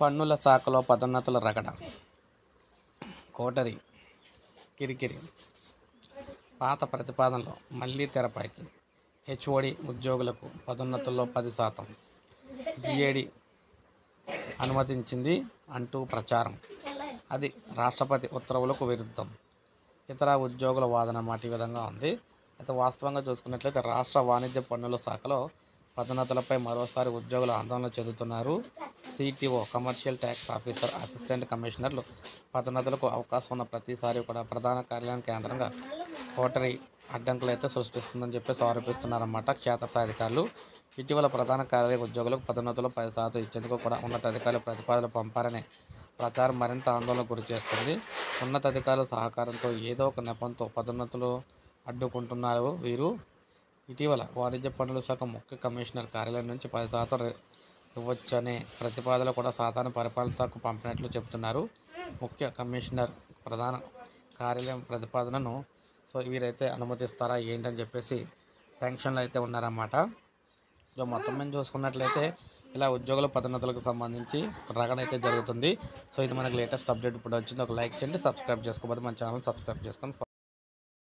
పన్నుల శాఖలో పదోన్నతుల రగడ. కోటరీ కిరికిరి. పాత ప్రతిపాదనలో మళ్లీ తెరపైకి. హెచ్ఓడి ఉద్యోగులకు పదోన్నతుల్లో 10% జీఏడీ అనుమతించింది అంటూ ప్రచారం. అది రాష్ట్రపతి ఉత్తర్వులకు విరుద్ధం. ఇతర ఉద్యోగుల వాదన మాట ఈ విధంగా ఉంది. అయితే వాస్తవంగా చూసుకున్నట్లయితే రాష్ట్ర వాణిజ్య పన్నుల శాఖలో పదోన్నతులపై మరోసారి ఉద్యోగులు ఆందోళన చెందుతున్నారు. CTO, commercial tax officer, assistant కమిషనర్లు పదోన్నతులకు అవకాశం ఉన్న ప్రతిసారి కూడా ప్రధాన కార్యాలయం కేంద్రంగా కోటరీ అడ్డంకులు అయితే సృష్టిస్తుందని చెప్పేసి ఆరోపిస్తున్నారన్నమాట క్షేత్రస్థాయి అధికారులు. ఇటీవల ప్రధాన కార్యాలయ ఉద్యోగులకు పదోన్నతులు 10% ఇచ్చేందుకు కూడా ఉన్నతాధికారులు ప్రతిపాదనలు పంపారనే ప్రచారం మరింత ఆందోళనకు గురి చేస్తుంది. ఉన్నతాధికారుల సహకారంతో ఏదో ఒక నెపంతో పదోన్నతులు అడ్డుకుంటున్నారు వీరు. ఇటీవల వాణిజ్య పన్నుల శాఖ ముఖ్య కమిషనర్ కార్యాలయం నుంచి 10% ఇవ్వొచ్చనే ప్రతిపాదనలు కూడా సాధారణ పరిపాలన శాఖకు పంపినట్లు చెబుతున్నారు. ముఖ్య కమిషనర్ ప్రధాన కార్యాలయం ప్రతిపాదనను వీరైతే అనుమతిస్తారా ఏంటని చెప్పేసి టెన్షన్లో అయితే ఉన్నారన్నమాట. మొత్తం మీద చూసుకున్నట్లయితే ఇలా ఉద్యోగుల పదోన్నతులకు సంబంధించి రగడ అయితే జరుగుతుంది. ఇది మనకు లేటెస్ట్ అప్డేట్ ఇప్పుడు వచ్చింది. ఒక లైక్ చేయండి, సబ్స్క్రైబ్ చేసుకోకపోతే మన ఛానల్ సబ్స్క్రైబ్ చేసుకొని